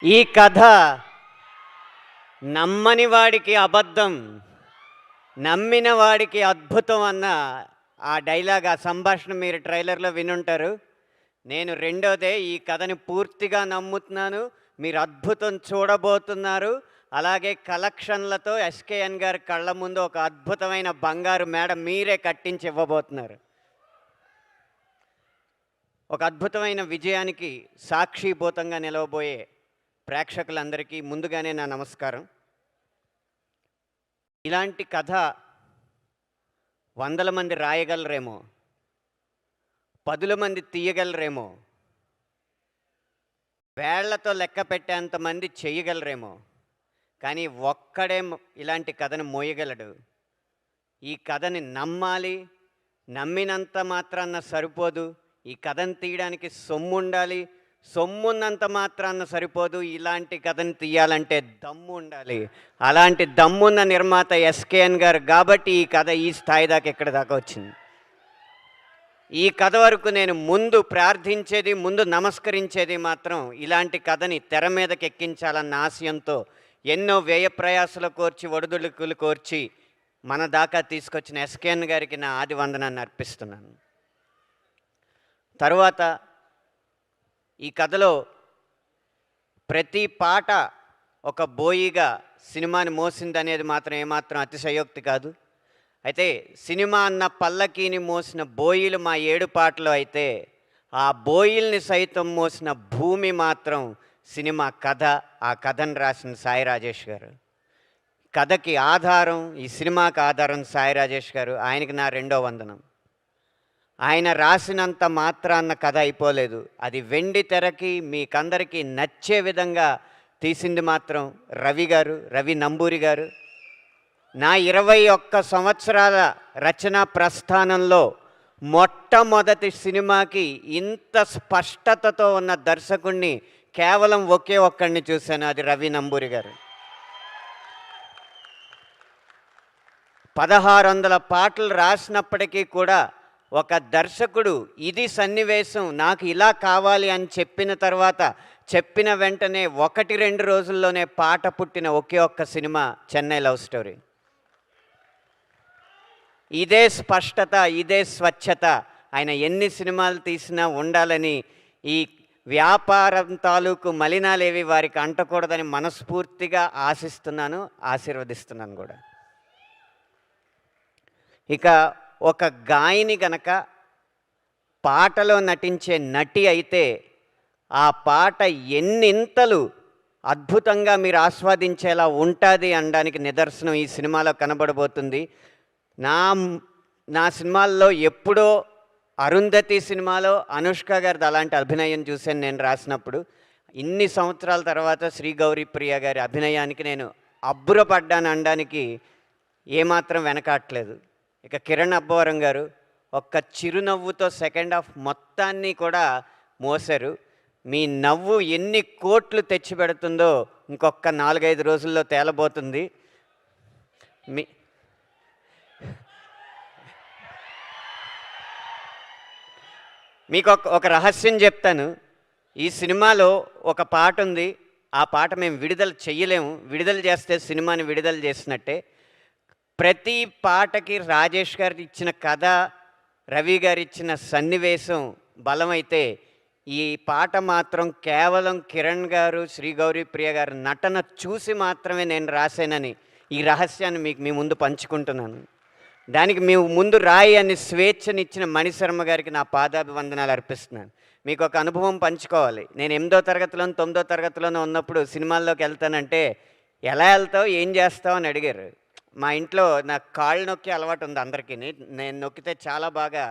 ఈ కథ నమ్మని వాడికి అబద్ధం, నమ్మిన వాడికి అద్భుతం అన్న ఆ డైలాగ్, ఆ సంభాషణ మీరు ట్రైలర్లో వినుంటారు. నేను రెండోదే ఈ కథని పూర్తిగా నమ్ముతున్నాను. మీరు అద్భుతం చూడబోతున్నారు. అలాగే కలెక్షన్లతో ఎస్కేఎన్ గారి కళ్ళ ముందు ఒక అద్భుతమైన బంగారు మేడ మీరే కట్టించి ఇవ్వబోతున్నారు. ఒక అద్భుతమైన విజయానికి సాక్షిభూతంగా నిలవబోయే ప్రేక్షకులందరికీ ముందుగానే నా నమస్కారం. ఇలాంటి కథ 100 మంది రాయగలరేమో, 10 మంది తీయగలరేమో, వేళ్లతో లెక్క పెట్టేంత మంది చేయగలరేమో, కానీ ఒక్కడే ఇలాంటి కథను మోయగలడు. ఈ కథని నమ్మాలి, నమ్మినంత మాత్రాన సరిపోదు. ఈ కథను తీయడానికి సొమ్ము ఉండాలి, సొమ్మున్నంత మాత్రాన సరిపోదు. ఇలాంటి కథను తీయాలంటే దమ్ము ఉండాలి. అలాంటి దమ్మున్న నిర్మాత ఎస్కేఎన్ గారు కాబట్టి ఈ కథ ఈ స్థాయి దాకా ఇక్కడ దాకా వచ్చింది. ఈ కథ వరకు నేను ముందు ప్రార్థించేది, ముందు నమస్కరించేది మాత్రం ఇలాంటి కథని తెర మీదకి ఎక్కించాలన్న ఆశయంతో ఎన్నో వ్యయ ప్రయాసలు కోర్చి, ఒడిదుడుకులు కోర్చి మన దాకా తీసుకొచ్చిన ఎస్కేఎన్ గారికి నా ఆది వందనాన్ని అర్పిస్తున్నాను. తరువాత ఈ కథలో ప్రతి పాట ఒక బోయిగా సినిమాని మోసిందనేది మాత్రం ఏమాత్రం అతిశయోక్తి కాదు. అయితే సినిమా అన్న పల్లకీని మోసిన బోయిలు మా 7 పాటలు అయితే, ఆ బోయిల్ని సైతం మోసిన భూమి మాత్రం సినిమా కథ. ఆ కథను రాసిన సాయి రాజేష్ గారు. కథకి ఆధారం, ఈ సినిమాకి ఆధారం సాయి రాజేష్ గారు. ఆయనకి నా రెండో వందనం. ఆయన రాసినంత మాత్రాన్న కథ అయిపోలేదు. అది వెండి తెరకి మీకందరికీ నచ్చే విధంగా తీసింది మాత్రం రవి గారు, రవి నంబూరి గారు. నా 21 సంవత్సరాల రచనా ప్రస్థానంలో మొట్టమొదటి సినిమాకి ఇంత స్పష్టతతో ఉన్న దర్శకుణ్ణి కేవలం ఒకే ఒక్కడిని చూశాను, అది రవి నంబూరి గారు. 1600 పాటలు రాసినప్పటికీ కూడా ఒక దర్శకుడు ఇది సన్నివేశం, నాకు ఇలా కావాలి అని చెప్పిన తర్వాత, చెప్పిన వెంటనే 1-2 రోజుల్లోనే పాట పుట్టిన ఒకే ఒక్క సినిమా చెన్నై లవ్ స్టోరీ. ఇదే స్పష్టత, ఇదే స్వచ్ఛత ఆయన ఎన్ని సినిమాలు తీసినా ఉండాలని, ఈ వ్యాపారం తాలూకు మలినాలేవి వారికి అంటకూడదని మనస్ఫూర్తిగా ఆశిస్తున్నాను, ఆశీర్వదిస్తున్నాను కూడా. ఇక ఒక గాయని గనక పాటలో నటించే నటి అయితే, ఆ పాట ఎన్నింతలు అద్భుతంగా మీరు ఆస్వాదించేలా ఉంటుంది అనడానికి నిదర్శనం ఈ సినిమాలో కనబడబోతుంది. నా సినిమాల్లో ఎప్పుడో అరుంధతి సినిమాలో అనుష్క గారిది అలాంటి అభినయం చూశాను నేను రాసినప్పుడు. ఇన్ని సంవత్సరాల తర్వాత శ్రీ గౌరీ ప్రియ గారి అభినయానికి నేను అబ్బురపడ్డాను అనడానికి ఏమాత్రం వెనకాట్లేదు. ఇక కిరణ్ అబ్బవరం గారు ఒక్క చిరునవ్వుతో సెకండ్ హాఫ్ మొత్తాన్ని కూడా మోసారు. మీ నవ్వు ఎన్ని కోట్లు తెచ్చిపెడుతుందో ఇంకొక 4-5 రోజుల్లో తేలబోతుంది. మీకు ఒక రహస్యం చెప్తాను. ఈ సినిమాలో ఒక పాట ఉంది. ఆ పాట మేము విడుదల చెయ్యలేము. విడుదల చేస్తే సినిమాని విడుదల చేసినట్టే. ప్రతి పాటకి రాజేష్ గారు ఇచ్చిన కథ, రవి గారు ఇచ్చిన సన్నివేశం బలమైతే, ఈ పాట మాత్రం కేవలం కిరణ్ గారు, శ్రీ గౌరీ ప్రియ గారు నటన చూసి మాత్రమే నేను రాశానని ఈ రహస్యాన్ని మీ ముందు పంచుకుంటున్నాను. దానికి మీ ముందు రాయి అని స్వేచ్ఛనిచ్చిన మణిశర్మ గారికి నా పాదాభివందనాలు అర్పిస్తున్నాను. మీకు ఒక అనుభవం పంచుకోవాలి. నేను 8వ తరగతిలోనూ 9వ తరగతిలోనూ ఉన్నప్పుడు సినిమాల్లోకి వెళ్తానంటే, ఎలా వెళ్తావు, ఏం చేస్తావు అని అడిగారు. మా ఇంట్లో నాకు కాళ్ళు నొక్కే అలవాటు ఉంది అందరికీ. నేను నొక్కితే చాలా బాగా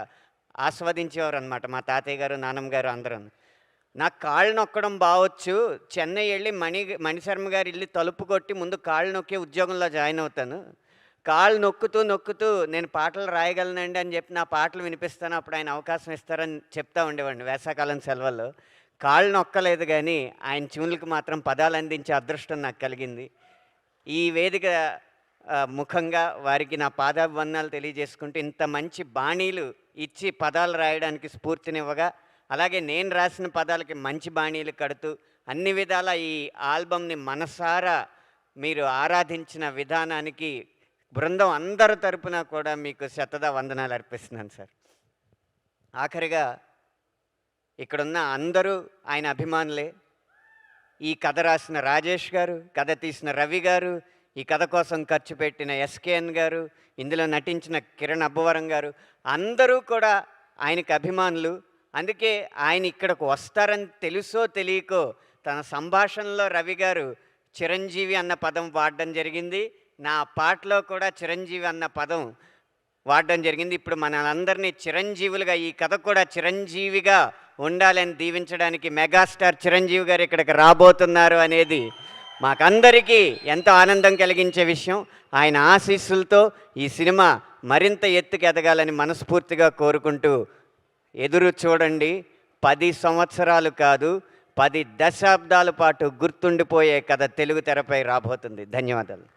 ఆస్వాదించేవారు అనమాట మా తాతయ్య గారు, నాన్నమ్మ గారు అందరూ. నాకు కాళ్ళు నొక్కడం బావచ్చు, చెన్నై వెళ్ళి మణిశర్మ గారు ఇల్లు తలుపు కొట్టి ముందు కాళ్ళు నొక్కే ఉద్యోగంలో జాయిన్ అవుతాను. కాళ్ళు నొక్కుతూ నేను పాటలు రాయగలనండి అని చెప్పి నా పాటలు వినిపిస్తాను, అప్పుడు ఆయన అవకాశం ఇస్తారని చెప్తా ఉండేవాడిని వేసవకాలం సెలవుల్లో. కాళ్ళు నొక్కలేదు, కానీ ఆయన ట్యూన్లకు మాత్రం పదాలు అందించే అదృష్టం నాకు కలిగింది. ఈ వేదిక ముఖంగా వారికి నా పాదాభివందనాలు తెలియజేసుకుంటూ, ఇంత మంచి బాణీలు ఇచ్చి పదాలు రాయడానికి స్ఫూర్తినివ్వగా, అలాగే నేను రాసిన పదాలకి మంచి బాణీలు కడుతూ, అన్ని విధాల ఈ ఆల్బమ్‌ని మనసారా మీరు ఆరాధించిన విధానానికి బృందం అందరి తరపున కూడా మీకు వందనాలు అర్పిస్తున్నాను సార్. ఆఖరిగా ఇక్కడున్న అందరూ ఆయన అభిమానులే. ఈ కథ రాసిన రాజేష్ గారు, కథ తీసిన రవి గారు, ఈ కథ కోసం ఖర్చు పెట్టిన ఎస్కేఎన్ గారు, ఇందులో నటించిన కిరణ్ అబ్బవరం గారు, అందరూ కూడా ఆయనకి అభిమానులు. అందుకే ఆయన ఇక్కడికి వస్తారని తెలుసో తెలియకో తన సంభాషణలో రవి గారు చిరంజీవి అన్న పదం వాడడం జరిగింది. నా పాటలో కూడా చిరంజీవి అన్న పదం వాడడం జరిగింది. ఇప్పుడు మనందరినీ చిరంజీవులుగా, ఈ కథ కూడా చిరంజీవిగా ఉండాలని దీవించడానికి మెగాస్టార్ చిరంజీవి గారు ఇక్కడికి రాబోతున్నారు అనేది మాకందరికీ ఎంతో ఆనందం కలిగించే విషయం. ఆయన ఆశీస్సులతో ఈ సినిమా మరింత ఎత్తుకు ఎదగాలని మనస్ఫూర్తిగా కోరుకుంటూ ఎదురు చూడండి. 10 సంవత్సరాలు కాదు, 10 దశాబ్దాల పాటు గుర్తుండిపోయే కథ తెలుగు తెరపై రాబోతుంది. ధన్యవాదాలు.